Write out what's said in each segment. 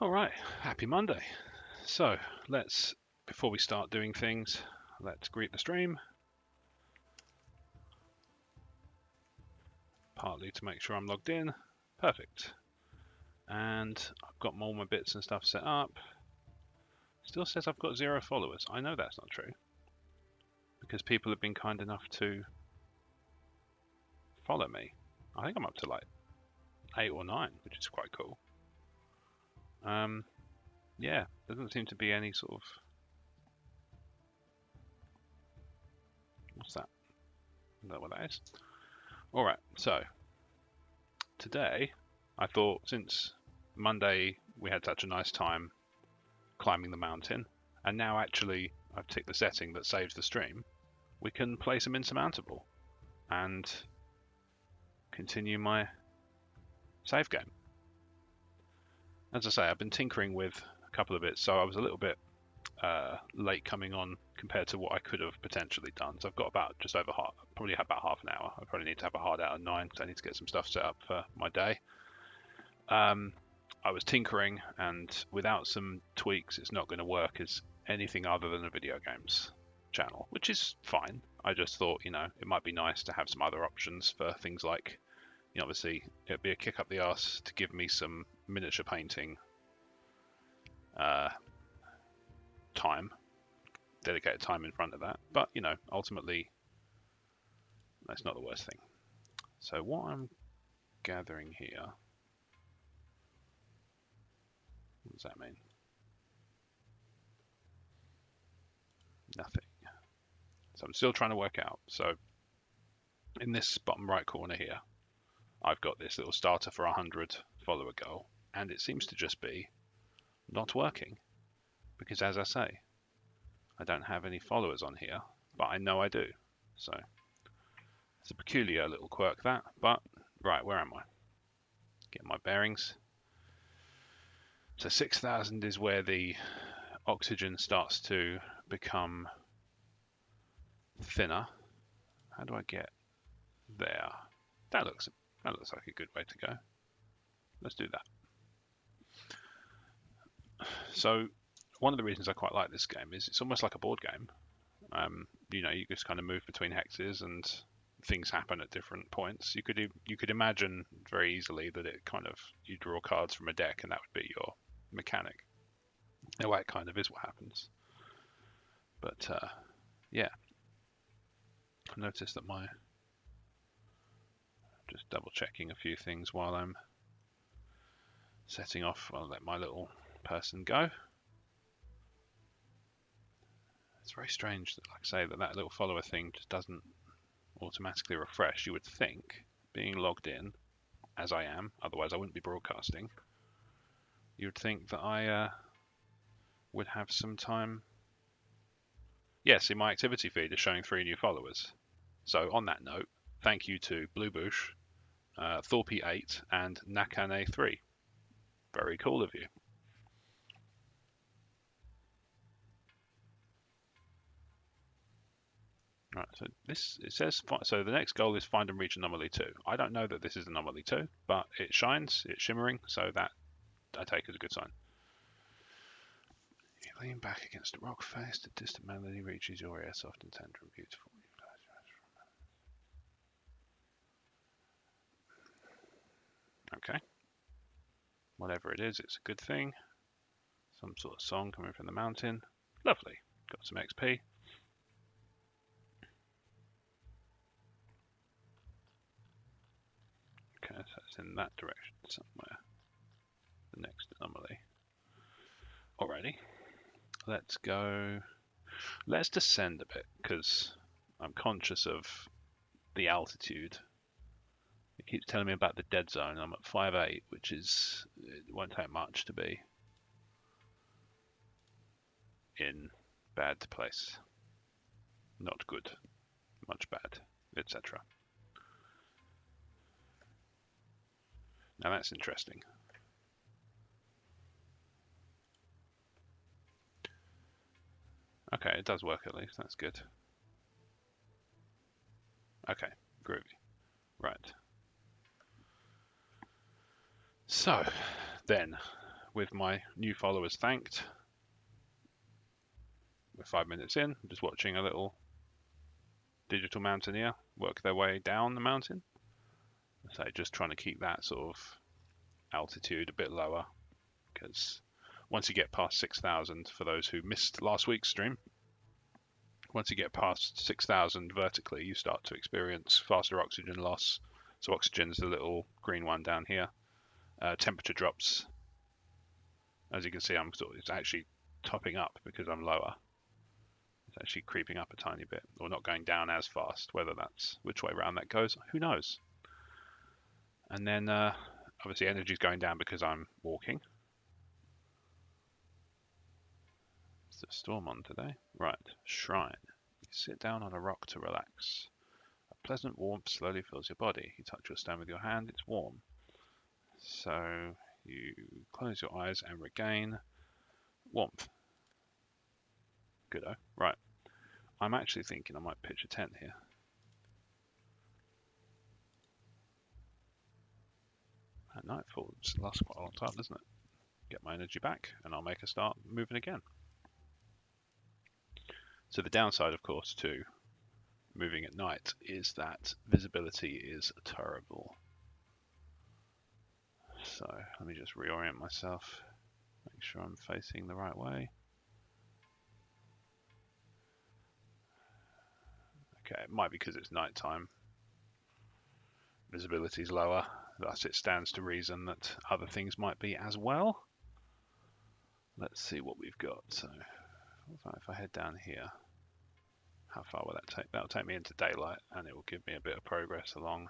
All right, happy Monday. So before we start doing things, let's greet the stream. Partly to make sure I'm logged in. Perfect. And I've got all my bits and stuff set up. Still says I've got 0 followers. I know that's not true, because people have been kind enough to follow me. I think I'm up to like 8 or 9, which is quite cool. Yeah, doesn't seem to be any sort of... What's that? Is that what that is? Alright, so today I thought, since Monday we had such a nice time climbing the mountain, and now actually I've ticked the setting that saves the stream, we can play some Insurmountable and continue my save game. As I say, I've been tinkering with a couple of bits, so I was a little bit late coming on compared to what I could have potentially done. So I've got about just over probably about half an hour. I probably need to have a hard out at 9 because I need to get some stuff set up for my day. I was tinkering, and without some tweaks, it's not going to work as anything other than a video games channel, which is fine. I just thought, it might be nice to have some other options for things like, obviously, it'd be a kick up the arse to give me some miniature painting time, dedicated time in front of that. But, ultimately, that's not the worst thing. So what I'm gathering here, what does that mean? Nothing. So I'm still trying to work out. So in this bottom right corner here, I've got this little starter for 100 follower goal, and it seems to just be not working because, as I say, I don't have any followers on here, but I know I do. So it's a peculiar little quirk, that. But right, where am I? Get my bearings. So 6,000 is where the oxygen starts to become thinner. How do I get there? That looks like a good way to go. Let's do that. So one of the reasons I quite like this game is it's almost like a board game. You just kind of move between hexes and things happen at different points. You could imagine very easily that it kind of, you draw cards from a deck and that would be your mechanic. In a way, it kind of is what happens. But yeah, I noticed that just double checking a few things while I'm setting off. I'll let my little person go. It's very strange that, like I say, that little follower thing just doesn't automatically refresh. You would think, being logged in, as I am, otherwise I wouldn't be broadcasting, you would think that I would have some time. Yes, in my activity feed is showing 3 new followers. So on that note, thank you to Bluebush, Thorpy8 and Nakane3. Very cool of you. Right, so it says, so the next goal is find and reach anomaly 2. I don't know that this is anomaly 2, but it shines, it's shimmering, so that I take as a good sign. You lean back against a rock face, the distant melody reaches your ear, soft and tender and beautiful. Okay. Whatever it is, it's a good thing. Some sort of song coming from the mountain. Lovely. Got some XP. Okay, so it's in that direction somewhere. The next anomaly. Alrighty. Let's go. Let's descend a bit because I'm conscious of the altitude. It keeps telling me about the dead zone. I'm at 5.8, which is, it won't take much to be in bad place. Not good, much bad, etc. Now that's interesting. Okay, it does work at least, that's good. Okay, groovy. Right. So, then, with my new followers thanked. We're 5 minutes in, I'm just watching a little digital mountaineer work their way down the mountain. So just trying to keep that sort of altitude a bit lower, because once you get past 6,000, for those who missed last week's stream, once you get past 6,000 vertically, you start to experience faster oxygen loss. So oxygen's the little green one down here. Temperature drops. As you can see, it's actually topping up because I'm lower. It's actually creeping up a tiny bit, or not going down as fast. Whether that's which way around that goes, who knows? And then obviously energy's going down because I'm walking. Is the storm on today? Right, shrine. You sit down on a rock to relax. A pleasant warmth slowly fills your body. You touch your stone with your hand, it's warm. So you close your eyes and regain warmth. Goodo. Right. I'm actually thinking I might pitch a tent here. At nightfall, it lasts quite a long time, doesn't it? Get my energy back, and I'll make a start moving again. So the downside, of course, to moving at night is that visibility is terrible. So let me just reorient myself, make sure I'm facing the right way. Okay, it might be because it's nighttime. Visibility is lower, thus it stands to reason that other things might be as well. Let's see what we've got. So if I head down here, how far will that take? That'll take me into daylight, and it will give me a bit of progress along.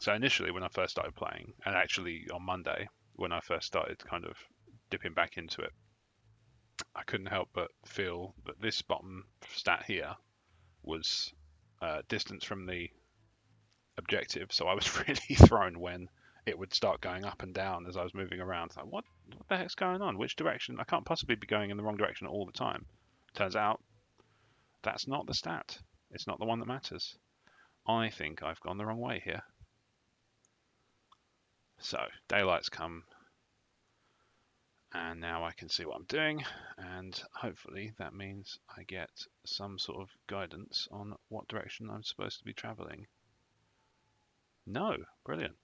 So initially when I first started playing, and actually on Monday when I first started kind of dipping back into it, I couldn't help but feel that this bottom stat here was distance from the objective. So I was really thrown when it would start going up and down as I was moving around. It's like, what the heck's going on? Which direction? I can't possibly be going in the wrong direction all the time. Turns out that's not the stat. It's not the one that matters. I think I've gone the wrong way here. So daylight's come, and now I can see what I'm doing, and hopefully that means I get some sort of guidance on what direction I'm supposed to be traveling. No, brilliant.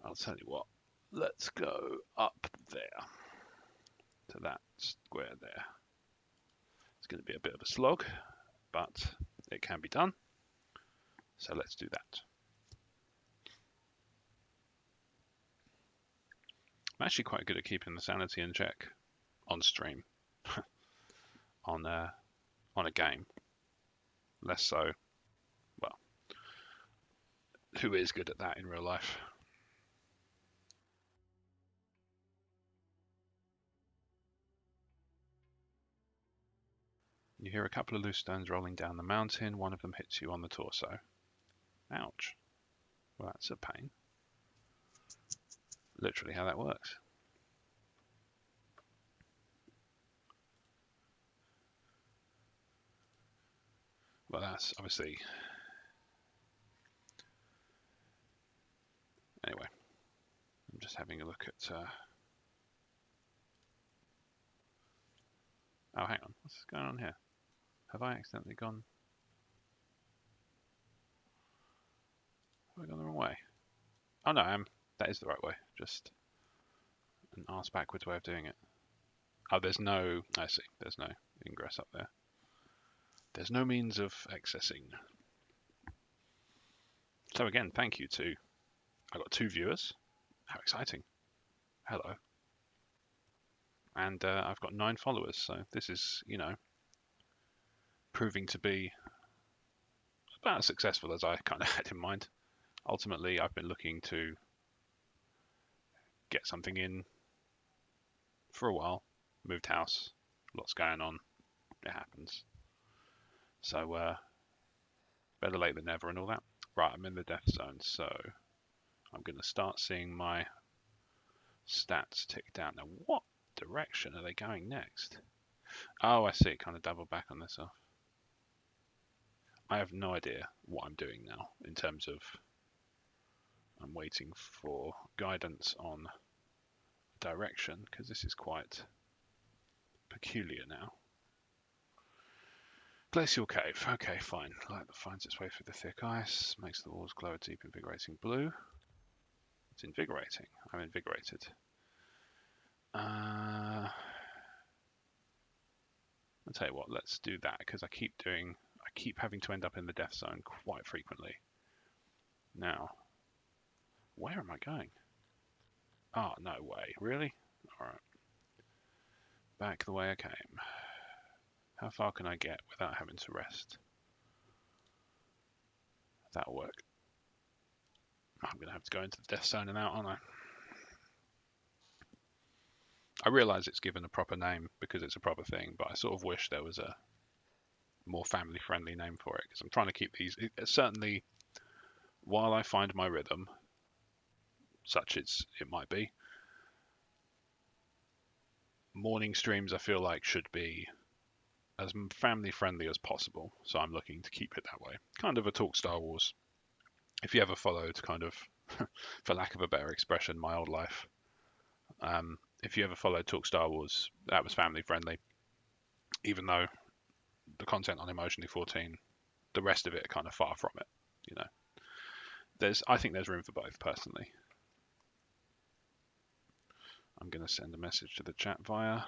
I'll tell you what, let's go up there to that square there. It's going to be a bit of a slog, but it can be done. So let's do that. I'm actually quite good at keeping the sanity in check on stream, on a game. Less so, well, who is good at that in real life? You hear a couple of loose stones rolling down the mountain. One of them hits you on the torso. Ouch. Well, that's a pain. Literally how that works. Well, that's obviously... Anyway, I'm just having a look at... Oh, hang on. What's going on here? Have I accidentally gone... Have I gone the wrong way? Oh, no, that is the right way. Just an arse backwards way of doing it. Oh, there's no... I see. There's no ingress up there. There's no means of accessing. So again, thank you to... I got 2 viewers. How exciting. Hello. And I've got 9 followers, so this is, you know, proving to be about as successful as I kind of had in mind. Ultimately, I've been looking to get something in for a while. Moved house, lots going on. It happens. So better late than never and all that. Right, I'm in the death zone, so I'm going to start seeing my stats tick down. Now, what direction are they going next? Oh, I see. Kind of double back on this off. I have no idea what I'm doing now in terms of I'm waiting for guidance on direction because this is quite peculiar now. Glacial cave. Okay, fine. Light that finds its way through the thick ice, makes the walls glow a deep, invigorating blue. It's invigorating. I'm invigorated. I'll tell you what. Let's do that because I keep having to end up in the death zone quite frequently. Now, where am I going? Oh, no way. Really? All right. Back the way I came. How far can I get without having to rest? That'll work. I'm going to have to go into the death zone and out, aren't I? I realise it's given a proper name because it's a proper thing, but I sort of wish there was a more family-friendly name for it because I'm trying to keep these. Certainly, while I find my rhythm, such as it might be, morning streams I feel like should be as family-friendly as possible. So I'm looking to keep it that way. Kind of a Talk Star Wars. If you ever followed, kind of, for lack of a better expression, my old life. If you ever followed Talk Star Wars, that was family friendly. Even though the content on Emotionally 14, the rest of it kind of far from it. You know, I think there's room for both personally. I'm going to send a message to the chat via.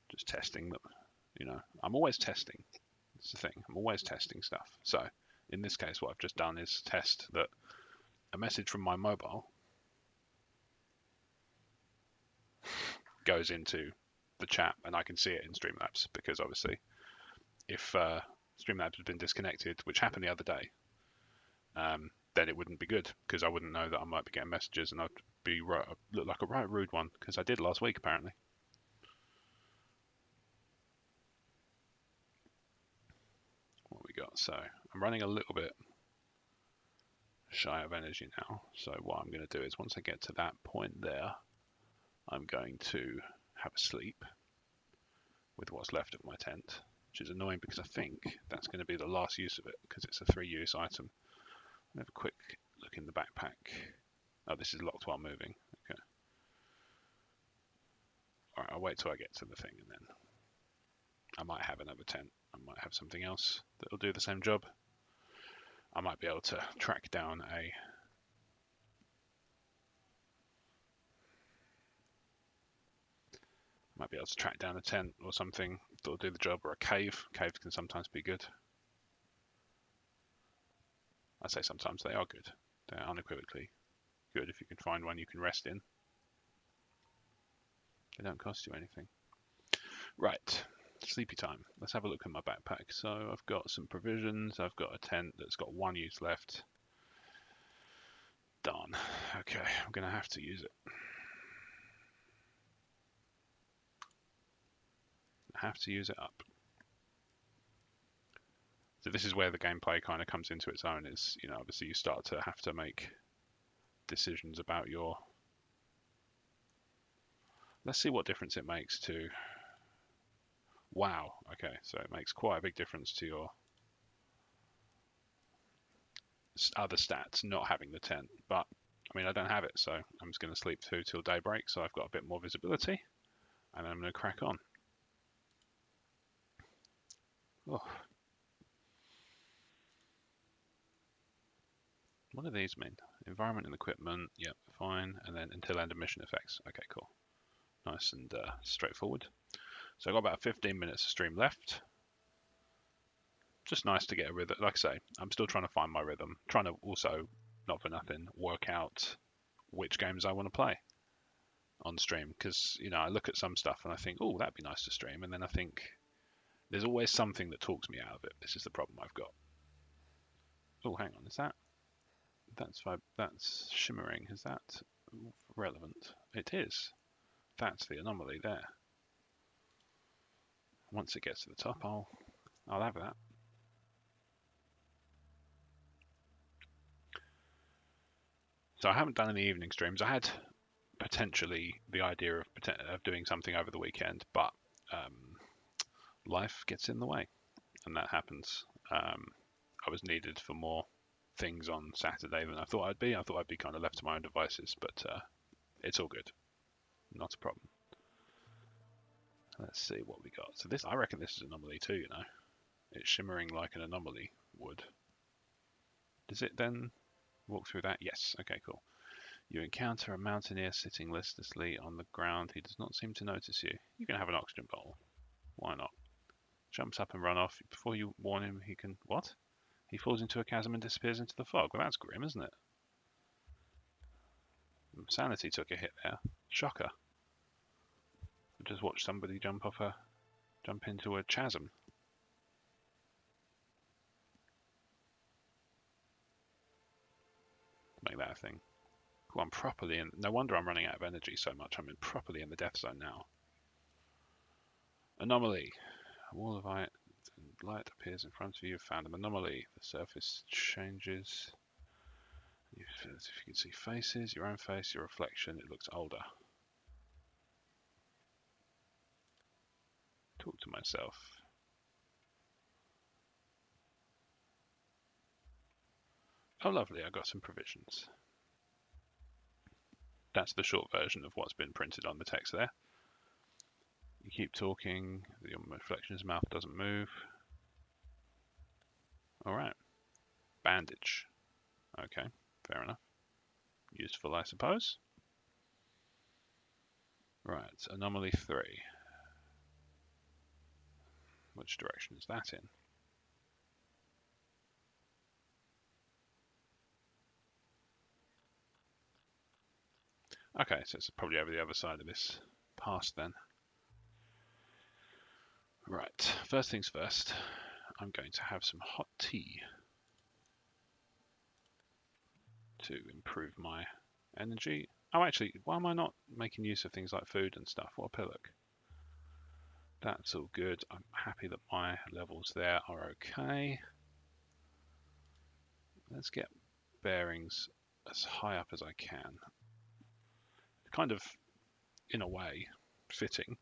Just testing that. You know, I'm always testing. It's the thing. I'm always testing stuff. So in this case, what I've just done is test that a message from my mobile goes into the chat and I can see it in Streamlabs because obviously if Streamlabs has been disconnected, which happened the other day, then it wouldn't be good because I wouldn't know that I might be getting messages and I'd be look like a right rude one because I did last week apparently. What we got? So I'm running a little bit shy of energy now. So what I'm going to do is once I get to that point there, I'm going to have a sleep with what's left of my tent, which is annoying because I think that's going to be the last use of it because it's a 3-use item. I'll have a quick look in the backpack. Oh, this is locked while moving. Okay. All right, I'll wait till I get to the thing and then I might have another tent. I might have something else that'll do the same job. I might be able to track down a tent or something that'll do the job, or a cave. Caves can sometimes be good. I say sometimes they are good. They're unequivocally good if you can find one you can rest in. They don't cost you anything. Right, sleepy time. Let's have a look at my backpack. So I've got some provisions. I've got a tent that's got 1 use left. Darn. Okay, I'm going to have to use it. I have to use it up. So this is where the gameplay kind of comes into its own. Is, you know, obviously you start to have to make decisions about your. Let's see what difference it makes to. Wow. Okay, so it makes quite a big difference to your other stats not having the tent. But I mean, I don't have it, so I'm just going to sleep through till daybreak. So I've got a bit more visibility, and I'm going to crack on. Oh. What do these mean? Environment and equipment, yep, fine. And then until end of mission effects. Okay, cool. Nice and straightforward. So I've got about 15 minutes of stream left. Just nice to get a rhythm. Like I say, I'm still trying to find my rhythm. Trying to also, not for nothing, work out which games I want to play on stream. Because, you know, I look at some stuff and I think, oh, that'd be nice to stream. And then I think there's always something that talks me out of it. This is the problem I've got. Oh, hang on. Is that? That's shimmering. Is that relevant? It is. That's the anomaly there. Once it gets to the top, I'll have that. So I haven't done any evening streams. I had potentially the idea of doing something over the weekend, but life gets in the way, and that happens. I was needed for more things on Saturday than I thought I'd be. I thought I'd be kind of left to my own devices, but it's all good. Not a problem. Let's see what we got. So this, I reckon this is an anomaly too, you know. It's shimmering like an anomaly would. Does it then walk through that? Yes. Okay, cool. You encounter a mountaineer sitting listlessly on the ground. He does not seem to notice you. You can have an oxygen bottle. Why not? Jumps up and run off. Before you warn him, he can... What? He falls into a chasm and disappears into the fog. Well, that's grim, isn't it? Sanity took a hit there. Shocker. I just watched somebody jump into a chasm. Make that a thing. Cool, I'm properly in... No wonder I'm running out of energy so much. I'm properly in the death zone now. Anomaly. A wall of light appears in front of you. Found an anomaly. The surface changes. If you can see faces, your own face, your reflection, it looks older. Talk to myself. Oh, lovely, I got some provisions. That's the short version of what's been printed on the text there. You keep talking, your reflection's mouth doesn't move. Alright. Bandage. Okay, fair enough. Useful, I suppose. Right, anomaly 3. Which direction is that in? Okay, so it's probably over the other side of this pass then. Right, first things first, I'm going to have some hot tea to improve my energy. Oh, actually, why am I not making use of things like food and stuff? What a pillock. That's all good. I'm happy that my levels there are okay. Let's get bearings as high up as I can. Kind of, in a way, fitting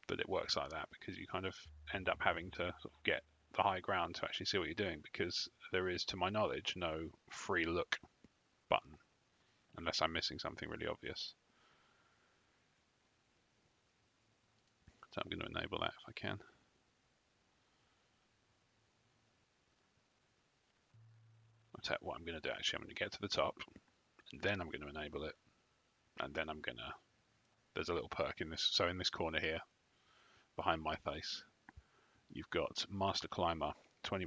that it works like that, because you kind of end up having to sort of get the high ground to actually see what you're doing, because there is, to my knowledge, no free look button, unless I'm missing something really obvious. So I'm going to enable that if I can. I'll tell you what I'm going to do actually. I'm going to get to the top, and then I'm going to enable it, and then I'm going to... There's a little perk in this. So in this corner here, behind my face, you've got Master Climber,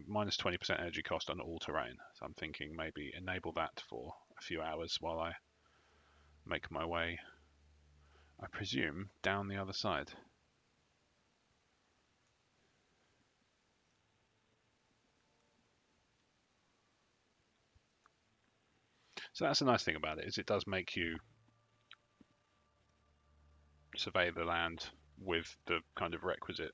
minus 20% energy cost on all terrain. So I'm thinking maybe enable that for a few hours while I make my way, I presume, down the other side. So that's a nice thing about it, is it does make you survey the land with the kind of requisite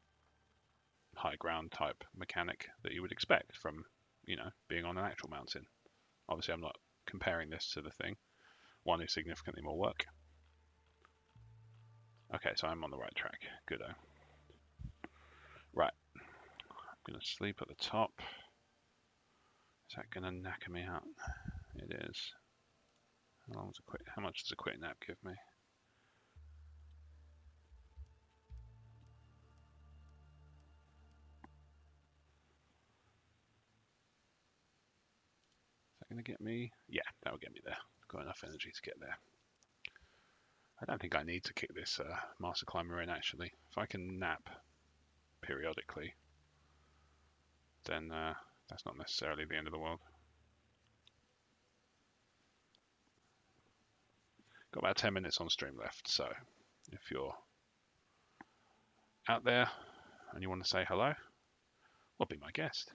high ground type mechanic that you would expect from, you know, being on an actual mountain. Obviously, I'm not comparing this to the thing. One is significantly more work. Okay, so I'm on the right track. Good-o. Right. I'm going to sleep at the top. Is that going to knacker me out? It is. How much does a quick nap give me? Is that going to get me? Yeah, that will get me there. Got enough energy to get there. I don't think I need to kick this Master Climber in, actually. If I can nap periodically, then that's not necessarily the end of the world. Got about 10 minutes on stream left, so if you're out there and you want to say hello, well, be my guest.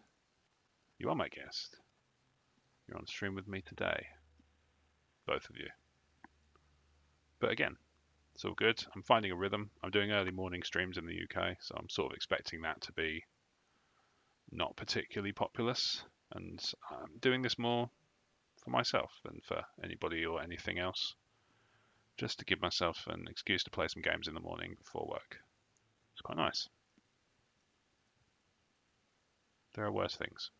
You are my guest. You're on stream with me today, both of you. But again, it's all good. I'm finding a rhythm. I'm doing early morning streams in the UK, so I'm sort of expecting that to be not particularly populous, and I'm doing this more for myself than for anybody or anything else. just to give myself an excuse to play some games in the morning before work. It's quite nice. There are worse things.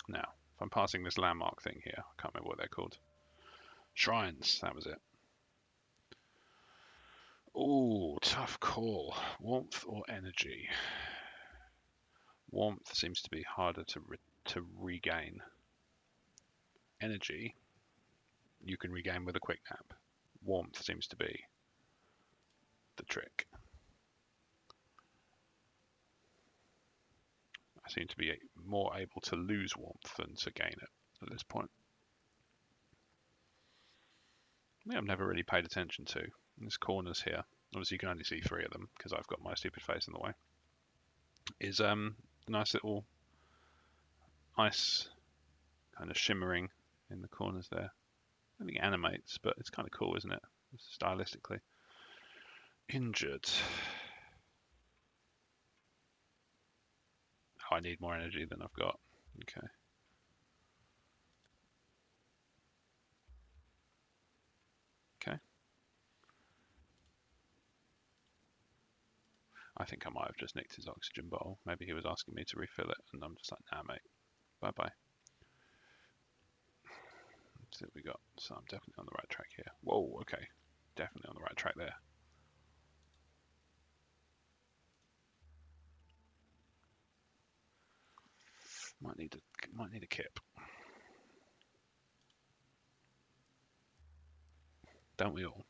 Now, if I'm passing this landmark thing here, I can't remember what they're called. Shrines, that was it. Ooh, tough call. Warmth or energy? Warmth seems to be harder to regain. Energy, you can regain with a quick nap. Warmth seems to be the trick. I seem to be more able to lose warmth than to gain it at this point. Yeah, I've never really paid attention to. There's corners here. Obviously, you can only see 3 of them because I've got my stupid face in the way. Is nice little ice kind of shimmering in the corners there. I don't think it animates, but it's kind of cool, isn't it? Stylistically. Injured. Oh, I need more energy than I've got. Okay. Okay. I think I might have just nicked his oxygen bottle. Maybe he was asking me to refill it, and I'm just like, nah, mate. Bye-bye. Let's see what we got. So I'm definitely on the right track here. Whoa, okay. Definitely on the right track there. Might need a kip. Don't we all?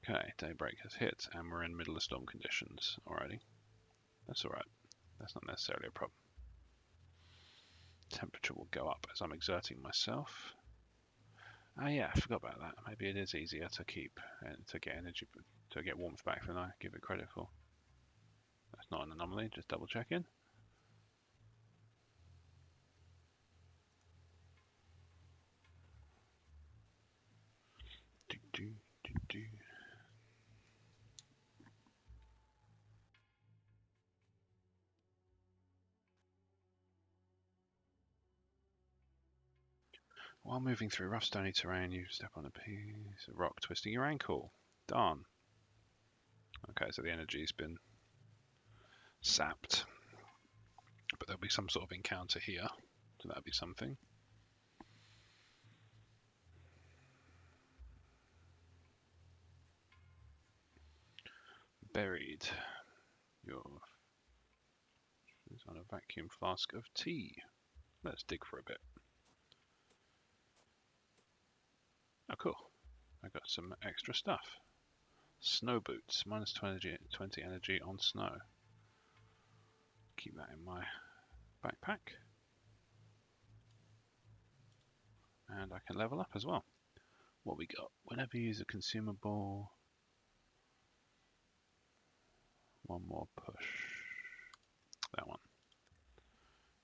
Okay, daybreak has hit, and we're in middle of storm conditions already. That's alright. That's not necessarily a problem. Temperature will go up as I'm exerting myself. Oh yeah, I forgot about that. Maybe it is easier to keep and to get energy, to get warmth back than I give it credit for. That's not an anomaly, just double checking. While moving through rough stony terrain, you step on a piece of rock, twisting your ankle. Darn. Okay, so the energy's been sapped. But there'll be some sort of encounter here, so that'll be something. Buried. You're on a vacuum flask of tea. Let's dig for a bit. Oh, cool. I got some extra stuff. Snow boots, minus 20 energy on snow. Keep that in my backpack. And I can level up as well. What we got? Whenever you use a consumable, one more push. That one.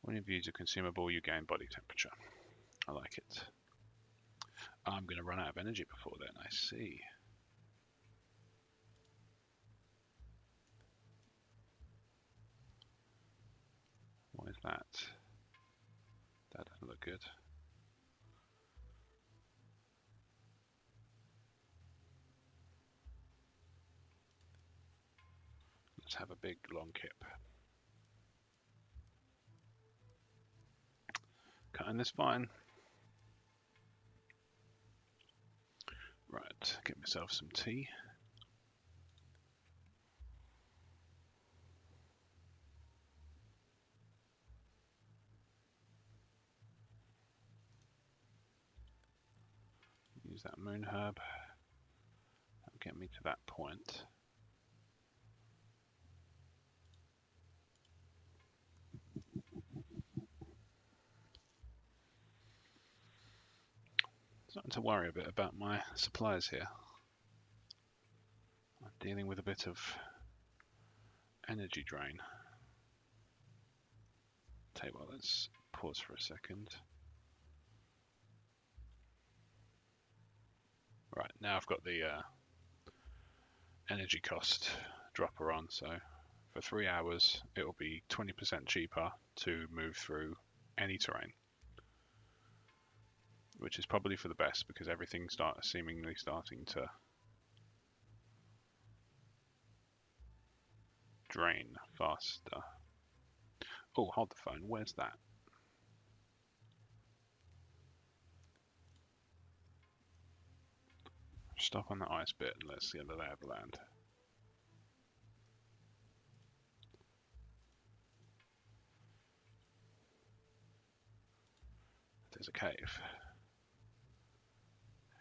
Whenever you use a consumable, you gain body temperature. I like it. I'm going to run out of energy before then, I see. What is that? That doesn't look good. Let's have a big long kip. Cutting this fine. Right, get myself some tea. Use that moon herb. That'll get me to that point. Starting to worry a bit about my supplies here. I'm dealing with a bit of energy drain. Tell you what, let's pause for a second. Right, now I've got the energy cost dropper on, so for 3 hours it will be 20% cheaper to move through any terrain. which is probably for the best because everything's seemingly starting to drain faster. Oh, hold the phone. Where's that? Stop on the ice bit and let's see the lay of the land. There's a cave.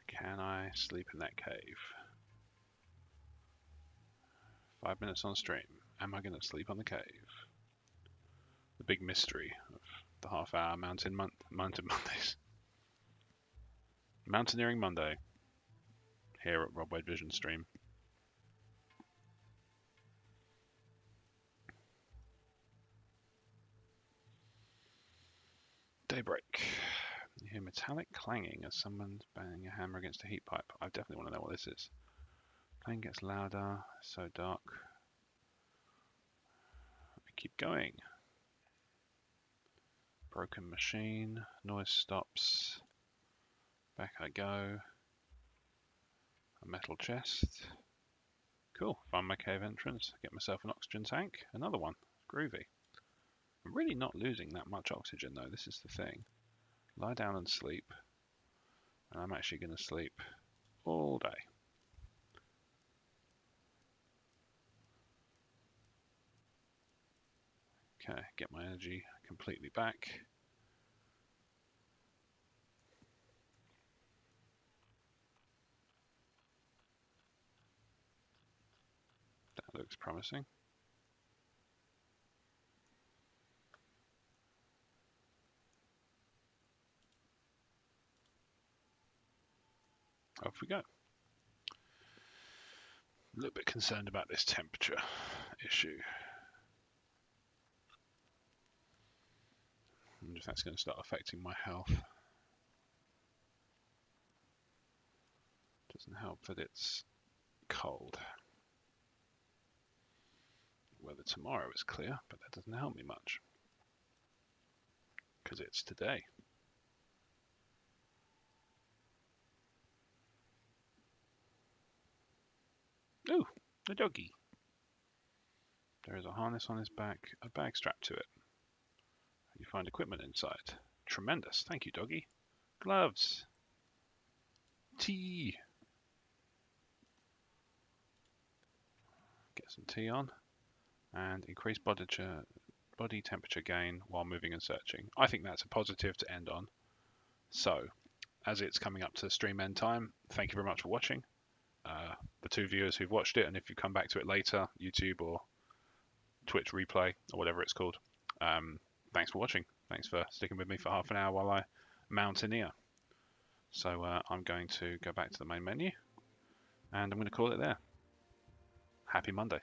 Can I sleep in that cave? 5 minutes on stream. Am I going to sleep on the cave? The big mystery of the half-hour mountain Mondays. Mountaineering Monday here at Rob Wade Vision Stream. Daybreak. You hear metallic clanging as someone's banging a hammer against a heat pipe. I definitely want to know what this is. Playing gets louder, so dark. We keep going. Broken machine, noise stops. Back I go. A metal chest. Cool, find my cave entrance, get myself an oxygen tank. Another one, groovy. I'm really not losing that much oxygen though, this is the thing. Lie down and sleep. And I'm actually going to sleep all day. Okay, get my energy completely back. That looks promising. Off we go. A little bit concerned about this temperature issue. I wonder if that's going to start affecting my health. Doesn't help that it's cold. Weather tomorrow is clear, but that doesn't help me much. Because it's today. Ooh, a doggy. There is a harness on his back, a bag strapped to it. You find equipment inside. Tremendous. Thank you, doggy. Gloves. Tea. Get some tea on. And increase body temperature gain while moving and searching. I think that's a positive to end on. So, as it's coming up to stream end time, thank you very much for watching. The two viewers who've watched it, and if you come back to it later, YouTube or Twitch replay or whatever it's called, thanks for watching. Thanks for sticking with me for half an hour while I mountaineer. So I'm going to go back to the main menu and I'm going to call it there. Happy Monday.